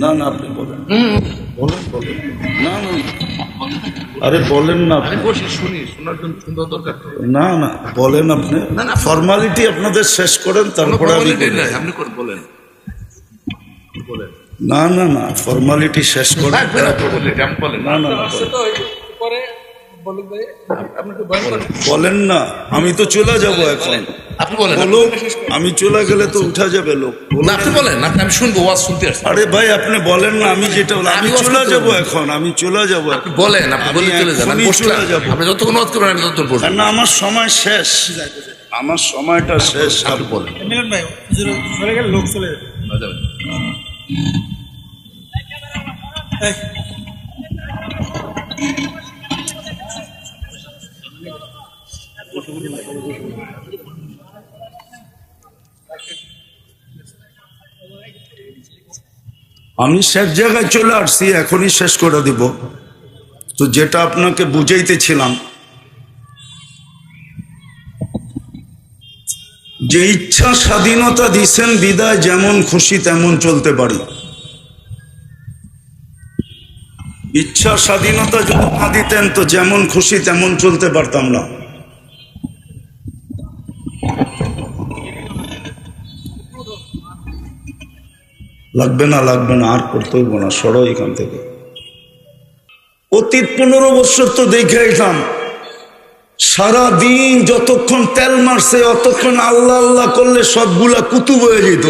না না আপনি বলেন, বলেন বলেন। না না আরে বলেন না আপনি। বসে শুনি, শোনার জন্য সুন্দর দরকার। না না বলেন আপনি, ফর্মালিটি আপনাদের শেষ করেন তারপরে আমি বলবো। আপনি বলেন বলেন। না না না ফর্মালিটি শেষ করেন। না না না বলেন না, আমি তো চলে যাব এখন। আপনি বলেন, বলুন, আমি চলে গেলে তো উঠা যাবে লোক। আপনি বলেন, আমি শুনবো, ওয়াজ শুনতে আসছি। আরে ভাই আপনি বলেন না, আমি যেটা আমি চলে যাব এখন, আমি চলে যাব। বলেন, আপনি বলে চলে যান, আমি চলে যাব। আপনি যতক্ষণ ওয়াজ করবেন আমি ততক্ষণ বসবো। না আমার সময় শেষ, আমার সময়টা শেষ। আপনি বলেন। মিলন ভাই চলে গেলে লোক চলে যাবে। আমি শেষ জায়গায় চলে আসছি, এখনই শেষ করে দিব। তো যেটা আপনাকে বুঝাইতেছিলাম, যে ইচ্ছা স্বাধীনতা দিছেন বিদায় যেমন খুশি তেমন চলতে পারি। ইচ্ছা স্বাধীনতা যদি না দিতেন তো যেমন খুশি তেমন চলতে পারতাম না। লাগবে না লাগবে না, আর করতে হইব না, সরো এখান থেকে। অতীত 15 বছর তো দেখে আইলাম, সারাদিন যতক্ষণ তেল মারছে অতক্ষণ আল্লাহ আল্লাহ করলে সবগুলা কুতুব হয়ে যেত।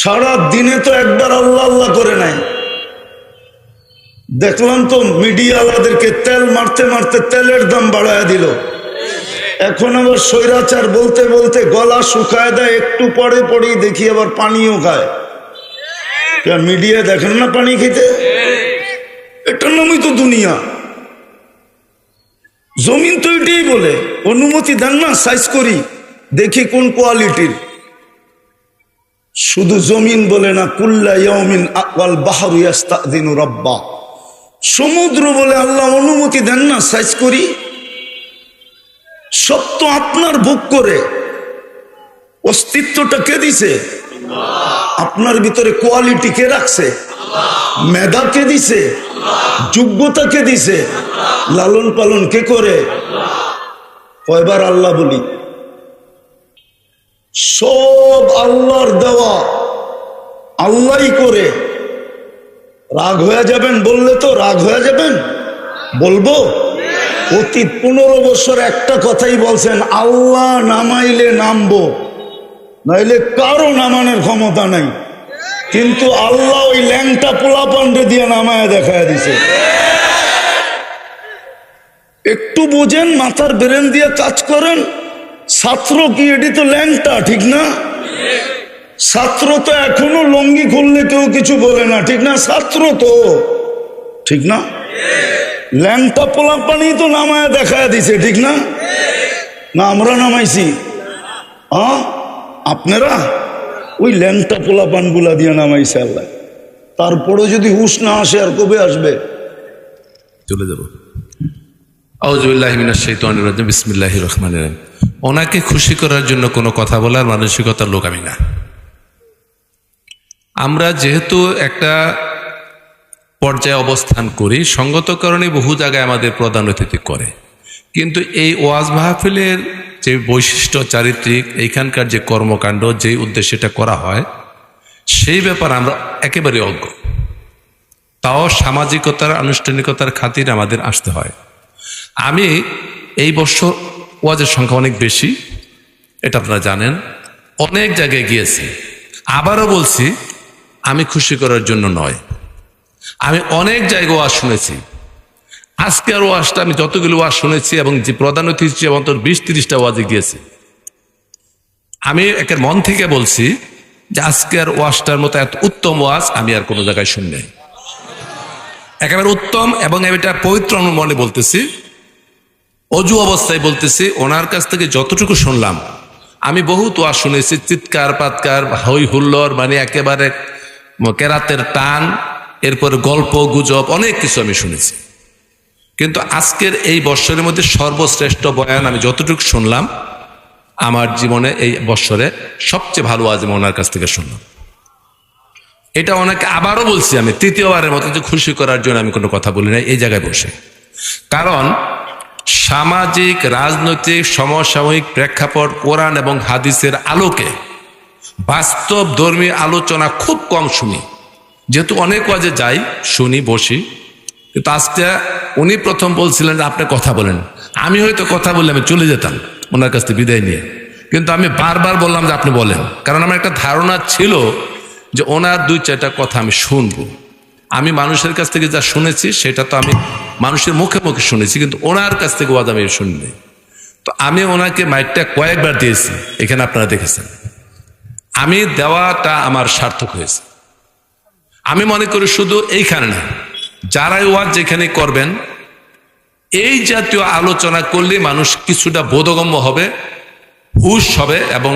সারা দিনে তো একবার আল্লাহ আল্লাহ করে নাই। দেখলাম তো মিডিয়াওয়ালাদেরকে তেল মারতে মারতে তেলের দাম বাড়ায় দিল। এখন আবার স্বৈরাচার বলতে বলতে গলা শুকায় দেয়, একটু পরে পরেই দেখি আবার পানিও খায়। মিডিয়া দেখেন না পানি খেতে? এটার নামই তো দুনিয়া। জমিন তো এটাই বলে, অনুমতি দেন না সাইজ করি, দেখি কোন কোয়ালিটির। শুধু জমিন বলে না, কুল্লা ইয়াউমিন ওয়াল বাহরু ইস্তাযিনু রাব্বা, সমুদ্র বলে আল্লাহ অনুমতি দেন না সাইজ করি। সব তো আপনার ভোগ করে। অস্তিত্বটা কে দিছে? আপনার ভিতরে কোয়ালিটি কে রাখছে? মেধা কে দিছে? যোগ্যতা কে দিছে? লালন পালন কে করে? কয়বার আল্লাহ বলি? সব আল্লাহর দেওয়া, আল্লাহই করে। রাগ হয়ে যাবেন বললে তো, রাগ হয়ে যাবেন বলবো। অতীত 15 বছর একটা কথাই বলছেন, আল্লাহ নামাইলে নামবো, নাইলে কারো নামানোর ক্ষমতা নাই। কিন্তু আল্লাহ ওই ল্যাংটা পোলা পান্ডে দিয়ে নামায় দেখায় দিছে। একটু বোঝেন, মাথার ব্রেন দিয়ে কাজ করেন। ছাত্র কি এটি তো ল্যাংটা, ঠিক না? ছাত্র তো এখনো লঙ্গি খুললে কেউ কিছু বলে না, ঠিক না? ছাত্র তো, ঠিক না? ল্যাংটা পোলা পানি তো নামায় দেখায় দিছে, ঠিক না? না আমরা নামাইছি? আপনারা ওই ল্যাংটা পোলা পানগুলা দিয়ে নামাইছে আল্লাহ। তারপরে যদি হুশ না আসে আর কবে আসবে? চলে যাব। আউযুবিল্লাহি মিনাশ শাইতানির রাজিম, বিসমিল্লাহির রহমানির রহিম। ওনাকে খুশি করার জন্য কোনো কথা বলার মানসিকতার লোক আমি না। আমরা যেহেতু একটা পর্যায়ে অবস্থান করি, সঙ্গত কারণে বহু জায়গায় আমাদের প্রধান অতিথি করে, কিন্তু এই ওয়াজ মাহফিলের যে বৈশিষ্ট্য চারিত্রিক, এইখানকার যে কর্মকাণ্ড, যেই উদ্দেশ্যে এটা করা হয়, সেই ব্যাপারে আমরা একেবারে অজ্ঞ। তাও সামাজিকতার আনুষ্ঠানিকতার খাতিরে আমাদের আসতে হয়। আমি এই বছর ওয়াজের সংখ্যা অনেক বেশি, এটা আপনারা জানেন। অনেক জায়গায় গিয়েছি, আবারও বলছি, আমি খুশি করার জন্য নয়। আমি অনেক জায়গায় ওয়াজ শুনেছি। আজকের ওয়াজটা আমি যতগুলো ওয়াজ শুনেছি এবং যে প্রধান অতিথি হিসেবে অন্তত 20-30টা ওয়াজে গিয়েছি, আমি একের মন থেকে বলছি যে আজকের ওয়াজটার মতো এত উত্তম ওয়াজ আমি আর কোনো জায়গায় শুনি নাই। একেবারে উত্তম, এবং আমি এটা পবিত্র মনে বলতেছি, অজু অবস্থায় বলতেছি। ওনার কাছ থেকে যতটুকু শুনলাম, আমি বহুত ওয়াজ শুনেছি, চিৎকার পাৎকার, হই হুল্লোড়, মানে একেবারে কেরাতের টান, এরপরে গল্প গুজব, অনেক কিছু আমি শুনেছি। কিন্তু আজকের এই বৎসরের মধ্যে সর্বশ্রেষ্ঠ বয়ান আমি যতটুকু শুনলাম, আমার জীবনে এই বৎসরে সবচেয়ে ভালো ওয়াজ আমি ওনার কাছ থেকে শুনলাম। এটা অনেকে আবারও বলছি, আমি তৃতীয়বারের মতো, যে খুশি করার জন্য আমি কোনো কথা বলি না এই জায়গায় বসে। কারণ সামাজিক রাজনৈতিক সমসাময়িক প্রেক্ষাপট কোরআন এবং হাদিসের আলোকে বাস্তব ধর্মী আলোচনা খুব কম শুনি। যেহেতু অনেক ওয়াজে যাই, শুনি, বসি, কিন্তু আজকে উনি প্রথম বলছিলেন যে আপনি কথা বলেন। আমি হয়তো কথা বললে আমি চলে যেতাম ওনার কাছ থেকে বিদায় নিয়ে, কিন্তু আমি বারবার বললাম যে আপনি বলেন, কারণ আমার একটা ধারণা ছিল যে ওনার 2-4টা কথা আমি শুনবো। আমি মানুষের কাছ থেকে যা শুনেছি সেটা তো আমি মানুষের মুখে মুখে শুনেছি, কিন্তু ওনার কাছ থেকে ওয়াজ আমি শুনিনি। তো আমি ওনাকে মাইকটা কয়েকবার দিয়েছি, এখানে আপনারা দেখেছেন। আমি দেওয়াটা আমার সার্থক হয়েছে। আমি মনে করি শুধু এইখানে না, যারাই ওয়াজ যেখানে করবেন এই জাতীয় আলোচনা করলে মানুষ কিছুটা বোধগম্য হবে, হুশ হবে এবং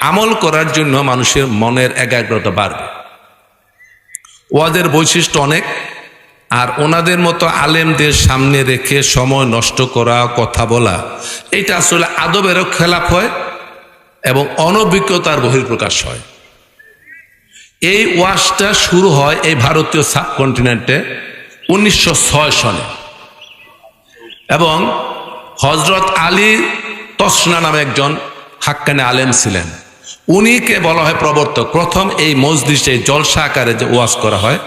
আমল করার জন্য মানুষের মনের একাগ্রতা বাড়বে। ওয়াজের বৈশিষ্ট্য অনেক, আর ওনাদের মতো আলেমদের সামনে রেখে সময় নষ্ট করা, কথা বলা, এটা আসলে আদবেরও খেলাফ হয় এবং অনভিজ্ঞতার বহিঃপ্রকাশ হয়। এই ওয়াজটা শুরু হয় এই ভারতীয় সাবকন্টিনেন্টে 1906 সনে, এবং হজরত আলী তসনা নামে একজন হাক্কানি আলেম ছিলেন। উনিকে বলা হয় প্রবর্তক। প্রথম এই মজলিসে জলসা আকারে যে ওয়াজ করা হয়,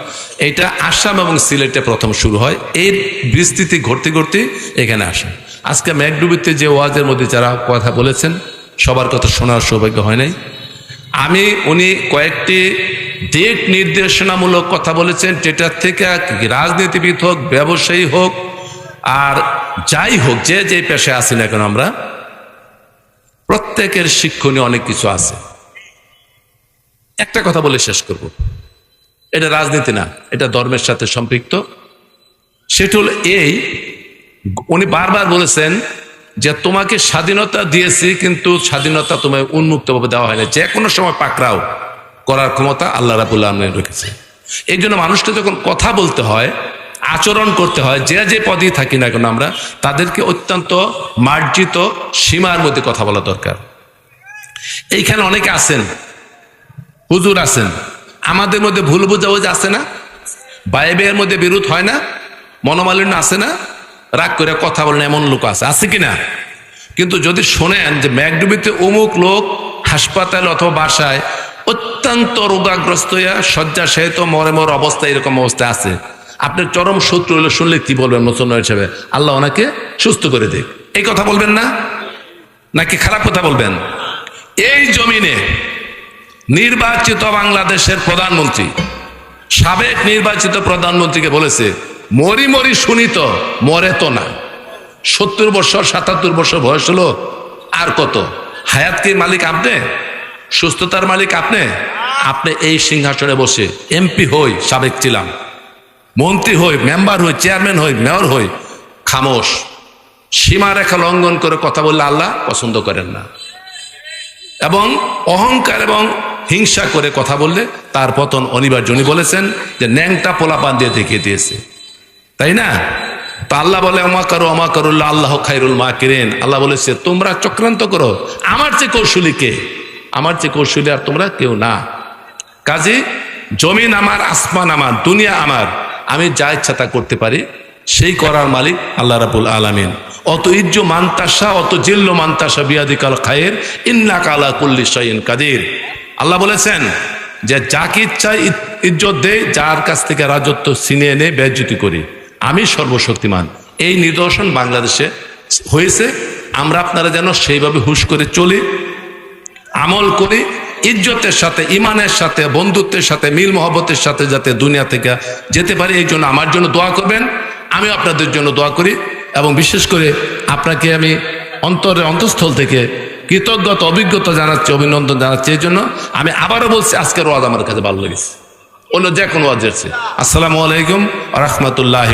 এটা আসাম এবং সিলেটে প্রথম শুরু হয়। এর বিস্তৃতি ঘটতে ঘটতে এখানে আসে। আজকে মেঘডুবিতে যে ওয়াজের মধ্যে যারা কথা বলেছেন সবার কথা শোনার সৌভাগ্য হয় নাই। উনি কয়েকটি দিক নির্দেশনামূলক কথা বলেছেন, যেটার থেকে রাজনীতিবিদ হোক, ব্যবসায়ী হোক, আর যাই হোক, যে যে পেশায় আছি না কেন, আমরা প্রত্যেকের শিক্ষণীয় অনেক কিছু আছে। একটা কথা বলে শেষ করব, এটা রাজনীতি না, এটা ধর্মের সাথে সম্পৃক্ত। সেটা হলো এই, উনি বারবার বলেছেন যে তোমাকে স্বাধীনতা দিয়েছি, কিন্তু স্বাধীনতা তোমায় উন্মুক্তভাবে দেওয়া হয় না, যে কোনো সময় পাকড়াও করার ক্ষমতা আল্লাহ রাব্বুল আলামিন রেখেছে। এই জন্য মানুষকে যখন কথা বলতে হয়, আচরণ করতে হয়, যে যে পদেই থাকি না কেন আমরা, তাদেরকে অত্যন্ত মার্জিত সীমার মধ্যে কথা বলা দরকার। এইখানে অনেকে আছেন, হুজুর আছেন, আমাদের মধ্যে ভুল বুঝাবুঝি আছে না, ভাই ভাইয়ের মধ্যে বিরোধ হয় না, মনোমালিন্য আছে না, রাগ করে কথা বলেন এমন লোক আছে কিনা? কিন্তু যদি শোনেন যে মেঘডুবিতে অমুক লোক হাসপাতাল অথবা বাসায় অত্যন্ত রোগাগ্রস্ত হইয়া শয্যাশায়িত মরে মর অবস্থা, এরকম অবস্থা আছে, আপনার চরম শত্রু হলে শুনলে কি বলবেন মুসলমান হিসেবে? আল্লাহ ওনাকে সুস্থ করে দিক, এই কথা বলবেন না? নাকি খারাপ কথা বলবেন? এই জমিনে নির্বাচিত বাংলাদেশের প্রধানমন্ত্রী, সাবেক নির্বাচিত প্রধানমন্ত্রীকে বলেছে, মরি মরি শুনি তো, মরে তো না। 70 বছর 77 বছর বয়স হলো, আর কত? হায়াত কি মালিক আপনি? সুস্থতার মালিক আপনি? আপনি এই সিংহাসনে বসে এমপি হই, সাবেক ছিলাম, মন্ত্রী হই, মেম্বার হই, চেয়ারম্যান হই, মেয়র হই, খামোশ। সীমারেখা লঙ্ঘন করে কথা বললে আল্লাহ পছন্দ করেন না, এবং অহংকার এবং হিংসা করে কথা বললে তার পতন অনিবার্য। উনি বলেছেন যে ন্যাংটা পোলাপান দিয়ে দেখিয়ে দিয়েছে, তাই না? তো আল্লাহ বলে আমা করুল্লাহ আল্লাহ খায়রুল মাকিরিন। আল্লাহ বলেছে তোমরা চক্রান্ত করো, আমার চেয়ে কৌশলী কে? আমার চেয়ে কৌশলী আর তোমরা কেউ না। কাজে জমিন আমার, আসমান আমার, দুনিয়া আমার, আমি যা ইচ্ছা তা করতে পারি, সেই করার মালিক আল্লাহ রাব্বুল আলামিন। অত ইজ্জু মান্তাসা, অত জিল্লু মান্তাসা বিয়াদিকাল খায়ের, ইন্নাকা আলা কুল্লি শাইইন কাদির। আল্লাহ বলেছেন যে যাকে ইচ্ছা ইজ্জত দেয়, যার কাছ থেকে রাজত্ব ছিনিয়ে এনে বেইজ্জতি করি, আমি সর্বশক্তিমান। এই নিদর্শন বাংলাদেশে হয়েছে। আমরা আপনারা যেন সেইভাবে হুশ করে চলি, আমল করি, ইজ্জতের সাথে, ইমানের সাথে, বন্ধুত্বের সাথে, মিল মহব্বতের সাথে যাতে দুনিয়া থেকে যেতে পারি, এই জন্য আমার জন্য দোয়া করবেন, আমি আপনাদের জন্য দোয়া করি। এবং বিশেষ করে আপনাকে আমি অন্তরের অন্তঃস্থল থেকে কৃতজ্ঞতা, অভিজ্ঞতা জানাচ্ছি, অভিনন্দন জানাচ্ছি। এই জন্য আমি আবারও বলছি, আজকের ওয়াজ আমার কাছে ভালো লেগেছে, অন্য যে কোনো ওয়াজ। আসসালামু আলাইকুম ওয়া রাহমাতুল্লাহি।